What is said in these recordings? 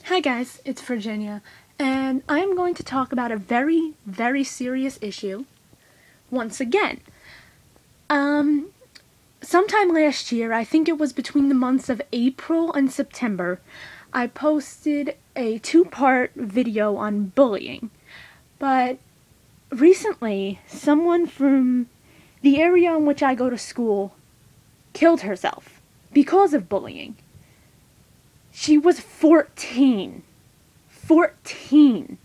Hi guys, it's Virginia, and I'm going to talk about a very, very serious issue once again. Sometime last year, I think it was between the months of April and September, I posted a two-part video on bullying. But recently, someone from the area in which I go to school killed herself because of bullying. She was 14. 14.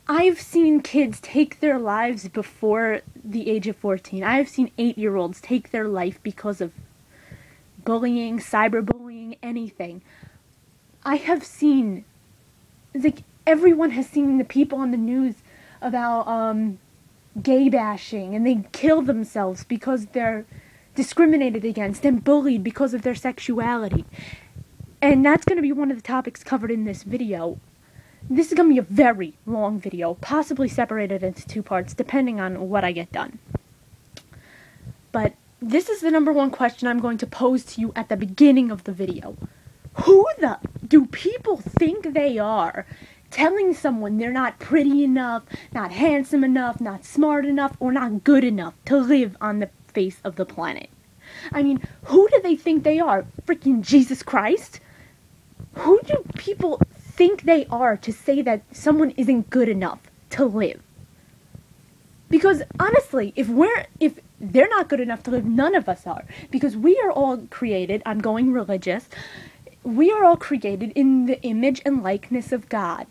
I've seen kids take their lives before the age of 14. I have seen 8-year-olds take their life because of bullying, cyberbullying, anything. I have seen, like, everyone has seen the people on the news about gay bashing, and they kill themselves because they're discriminated against and bullied because of their sexuality. And that's going to be one of the topics covered in this video. This is going to be a very long video, possibly separated into two parts, depending on what I get done. But this is the number one question I'm going to pose to you at the beginning of the video. Who the do people think they are telling someone they're not pretty enough, not handsome enough, not smart enough, or not good enough to live on the face of the planet? I mean, who do they think they are? Freaking Jesus Christ? Who do people think they are to say that someone isn't good enough to live? Because honestly, if they're not good enough to live, none of us are. Because we are all created, I'm going religious, we are all created in the image and likeness of God.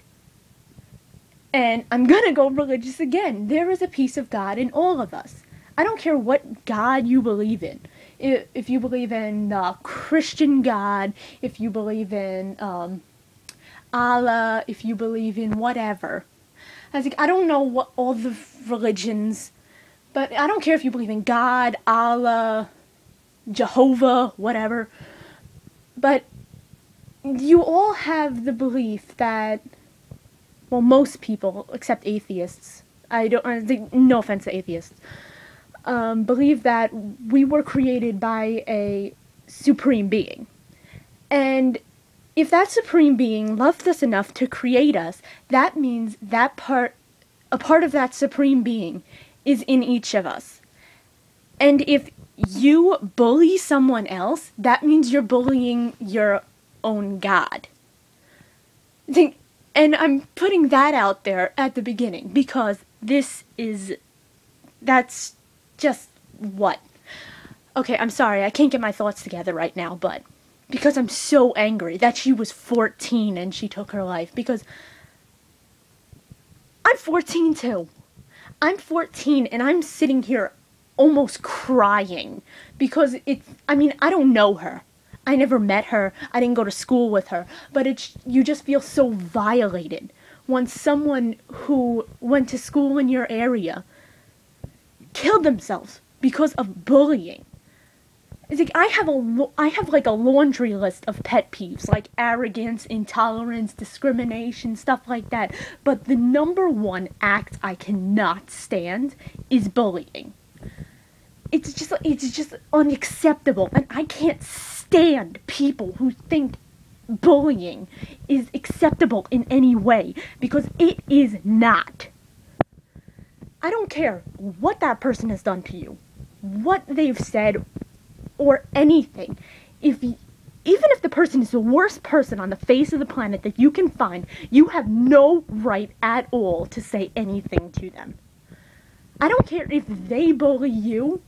And I'm gonna go religious again. There is a piece of God in all of us. I don't care what God you believe in. If you believe in Christian God, if you believe in Allah, if you believe in whatever. I don't know what all the religions, but I don't care if you believe in God, Allah, Jehovah, whatever. But you all have the belief that, well, most people, except atheists, no offense to atheists, believe that we were created by a supreme being. And if that supreme being loved us enough to create us, that means a part of that supreme being is in each of us. And if you bully someone else, that means you're bullying your own God. And I'm putting that out there at the beginning because that's just what? Okay, I'm sorry, I can't get my thoughts together right now, but because I'm so angry that she was 14 and she took her life, because I'm 14 too. I'm 14 and I'm sitting here almost crying because I don't know her. I never met her. I didn't go to school with her, but you just feel so violated when someone who went to school in your area killed themselves because of bullying. It's like I have like a laundry list of pet peeves, like arrogance, intolerance, discrimination, stuff like that. But the number one act I cannot stand is bullying. It's just unacceptable, and I can't stand people who think bullying is acceptable in any way, because it is not. I don't care what that person has done to you, what they've said, or anything. Even if the person is the worst person on the face of the planet that you can find, you have no right at all to say anything to them. I don't care if they bully you,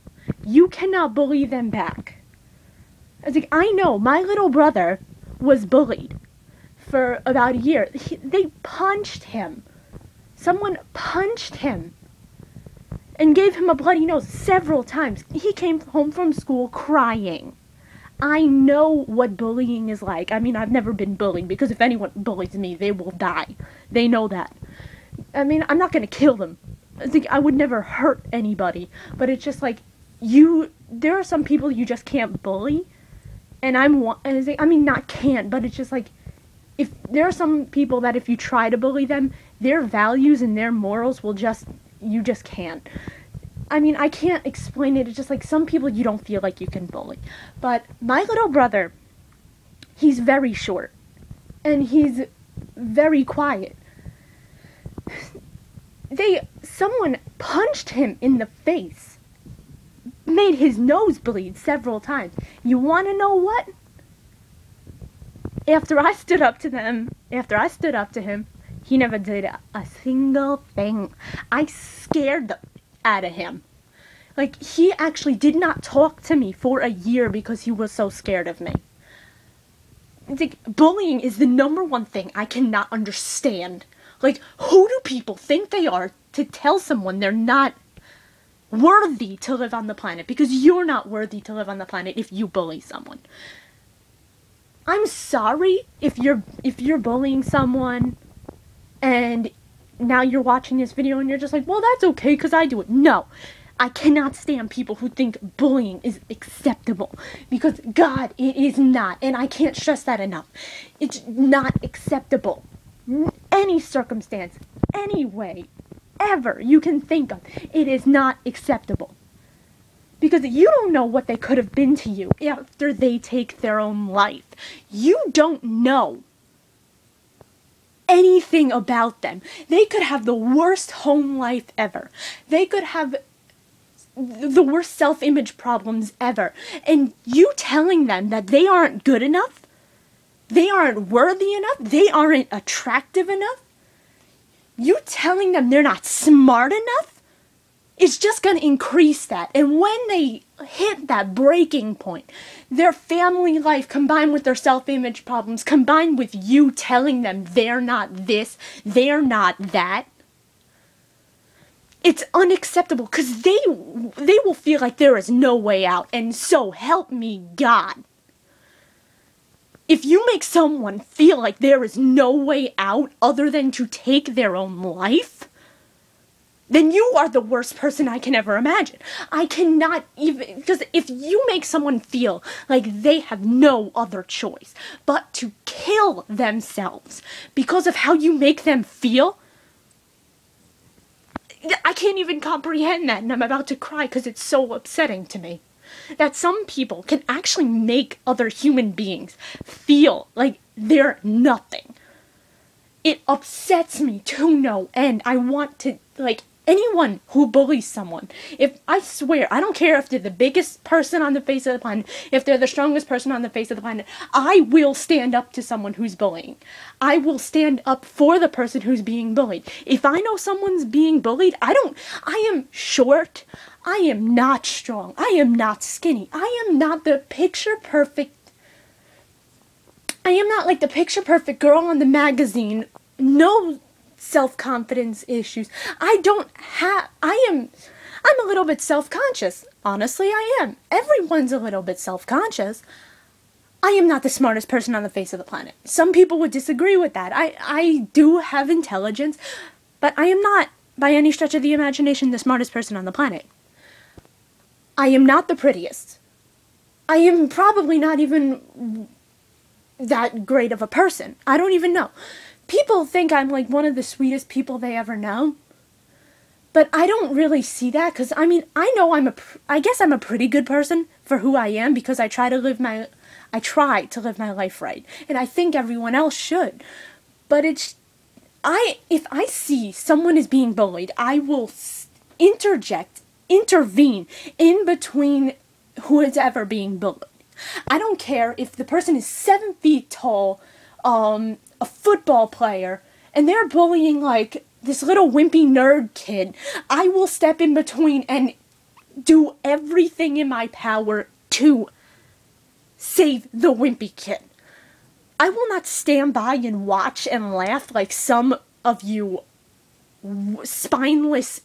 you cannot bully them back. I know my little brother was bullied for about a year. They punched him. Someone punched him and gave him a bloody nose several times. He came home from school crying. I know what bullying is like. I mean, I've never been bullied, because if anyone bullies me, they will die. They know that. I mean, I'm not gonna kill them. I would never hurt anybody, but it's just like, there are some people you just can't bully, and not can't, but it's just like, if there are some people that if you try to bully them, their values and their morals you just can't. I mean, I can't explain it. It's just like some people you don't feel like you can bully. But my little brother, he's very short. and he's very quiet. Someone punched him in the face, made his nose bleed several times. You want to know what? After I stood up to him, he never did a single thing. I scared the out of him. Like, he actually did not talk to me for a year because he was so scared of me. It's like, bullying is the number one thing I cannot understand. Like, who do people think they are to tell someone they're not worthy to live on the planet? Because you're not worthy to live on the planet if you bully someone. I'm sorry if you're bullying someone and now you're watching this video and you're just like, well, that's okay because I do it. No. I cannot stand people who think bullying is acceptable, because God, it is not, and I can't stress that enough. It's not acceptable. Any circumstance, any way, ever you can think of, it is not acceptable. Because you don't know what they could have been to you after they take their own life. You don't know anything about them. They could have the worst home life ever. They could have the worst self-image problems ever. And you telling them that they aren't good enough, they aren't worthy enough, they aren't attractive enough, you telling them they're not smart enough, it's just going to increase that. And when they hit that breaking point, their family life combined with their self-image problems, combined with you telling them they're not this, they're not that, it's unacceptable, because they will feel like there is no way out, and so help me God. If you make someone feel like there is no way out other than to take their own life, then you are the worst person I can ever imagine. I cannot even, because if you make someone feel like they have no other choice but to kill themselves because of how you make them feel, I can't even comprehend that, and I'm about to cry because it's so upsetting to me. That some people can actually make other human beings feel like they're nothing. It upsets me to no end. I want to, like, anyone who bullies someone, I swear, I don't care if they're the biggest person on the face of the planet, if they're the strongest person on the face of the planet, I will stand up to someone who's bullying. I will stand up for the person who's being bullied. If I know someone's being bullied, I am short, I am not strong, I am not skinny, I am not the picture-perfect, I am not like the picture-perfect girl on the magazine, no self-confidence issues. I'm a little bit self-conscious. Honestly, I am. Everyone's a little bit self-conscious. I am not the smartest person on the face of the planet. Some people would disagree with that. I do have intelligence, but I am not, by any stretch of the imagination, the smartest person on the planet. I am not the prettiest. I am probably not even that great of a person. I don't even know. People think I'm like one of the sweetest people they ever know. But I don't really see that, because, I mean, I know I guess I'm a pretty good person for who I am, because I try to live my life right. And I think everyone else should. But if I see someone is being bullied, I will intervene in between who is ever being bullied. I don't care if the person is 7 feet tall, a football player, and they're bullying, like, this little wimpy nerd kid. I will step in between and do everything in my power to save the wimpy kid. I will not stand by and watch and laugh like some of you spineless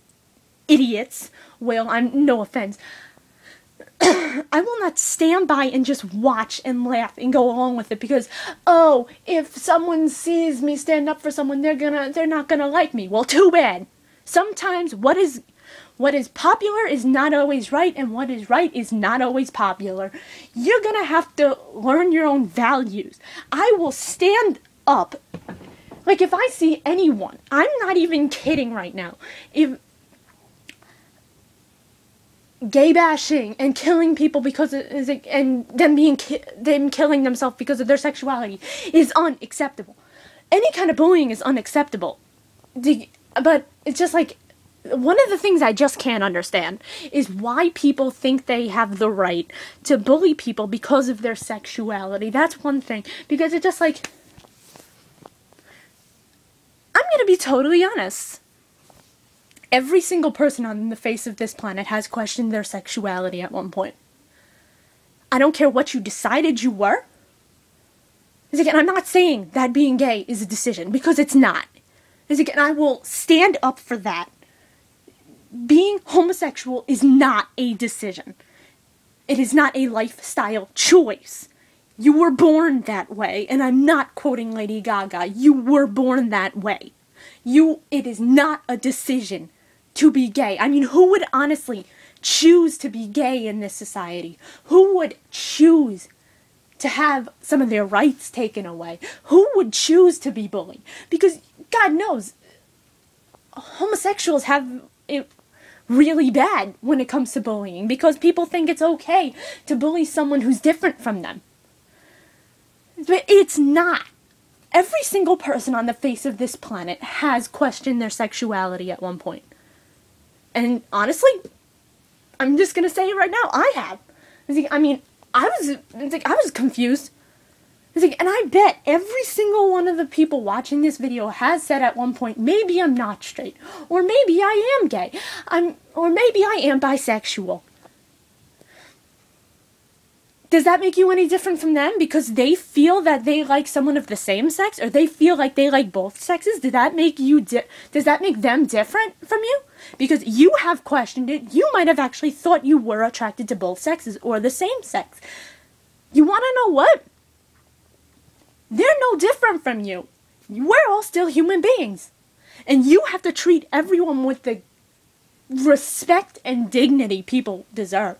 idiots. Well, no offense. I will not stand by and just watch and laugh and go along with it because, oh, if someone sees me stand up for someone, they're not gonna like me. Well, too bad. Sometimes what is popular is not always right, and what is right is not always popular. You're gonna have to learn your own values. I will stand up. Like, if I see anyone, I'm not even kidding right now, if gay bashing and killing people because and them killing themselves because of their sexuality is unacceptable. any kind of bullying is unacceptable. But it's just like, one of the things I just can't understand is why people think they have the right to bully people because of their sexuality. That's one thing. Because it's just like, I'm gonna be totally honest. Every single person on the face of this planet has questioned their sexuality at one point. I don't care what you decided you were. Again, I'm not saying that being gay is a decision, because it's not. Again, I will stand up for that. Being homosexual is not a decision. It is not a lifestyle choice. You were born that way, and I'm not quoting Lady Gaga. You were born that way. It is not a decision to be gay. I mean, who would honestly choose to be gay in this society? Who would choose to have some of their rights taken away? Who would choose to be bullied? Because, God knows, homosexuals have it really bad when it comes to bullying, because people think it's okay to bully someone who's different from them. But it's not. Every single person on the face of this planet has questioned their sexuality at one point. And honestly, I'm just gonna say it right now, I have. I mean, I was confused. And I bet every single one of the people watching this video has said at one point, maybe I'm not straight, or maybe I am gay, or maybe I am bisexual. Does that make you any different from them because they feel that they like someone of the same sex, or they feel like they like both sexes? Does that make them different from you? Because you have questioned it. You might have actually thought you were attracted to both sexes or the same sex. You want to know what? They're no different from you. We're all still human beings. And you have to treat everyone with the respect and dignity people deserve.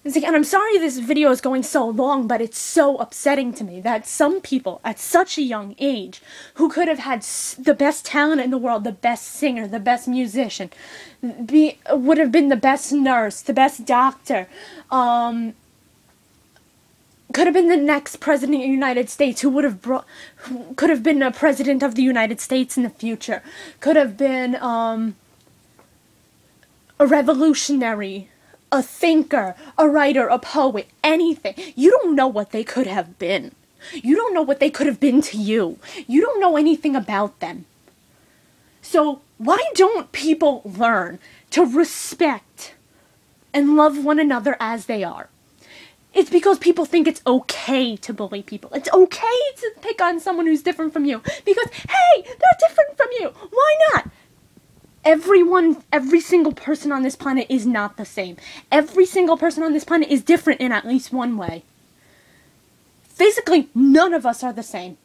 And I'm sorry this video is going so long, but it's so upsetting to me that some people at such a young age, who could have had the best talent in the world, the best singer, the best musician, would have been the best nurse, the best doctor, could have been the next president of the United States, could have been a president of the United States in the future, could have been a revolutionary, a thinker, a writer, a poet, anything. You don't know what they could have been. You don't know what they could have been to you. You don't know anything about them. So why don't people learn to respect and love one another as they are? It's because people think it's okay to bully people. It's okay to pick on someone who's different from you. Because, hey, they're different from you. Why not? Every single person on this planet is not the same. Every single person on this planet is different in at least one way. Physically, none of us are the same.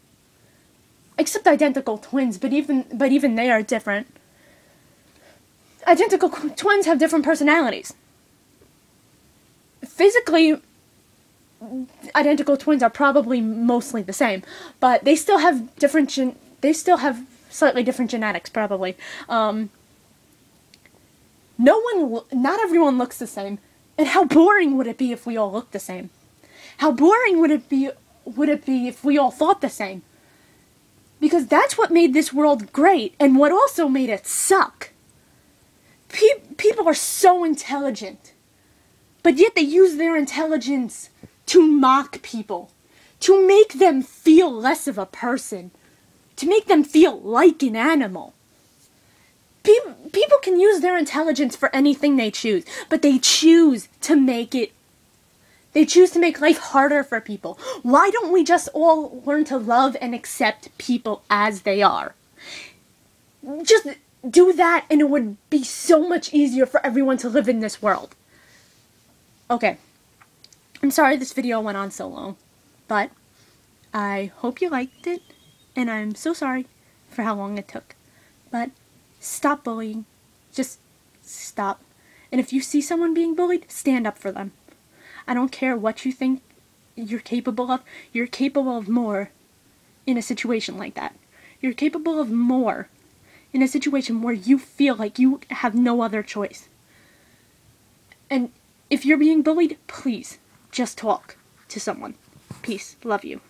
Except identical twins, but even they are different. Identical twins have different personalities. Physically, identical twins are probably mostly the same, but they still have slightly different genetics, probably. Not everyone looks the same. And how boring would it be if we all looked the same? How boring would it be if we all thought the same? Because that's what made this world great, and what also made it suck. People are so intelligent, but yet they use their intelligence to mock people, to make them feel less of a person, to make them feel like an animal. People can use their intelligence for anything they choose, but they choose to make life harder for people. Why don't we just all learn to love and accept people as they are? Just do that, and it would be so much easier for everyone to live in this world. Okay. I'm sorry this video went on so long, but I hope you liked it, and I'm so sorry for how long it took. But stop bullying. Just stop. And if you see someone being bullied, stand up for them. I don't care what you think you're capable of. You're capable of more in a situation like that. You're capable of more in a situation where you feel like you have no other choice. And if you're being bullied, please, just talk to someone. Peace. Love you.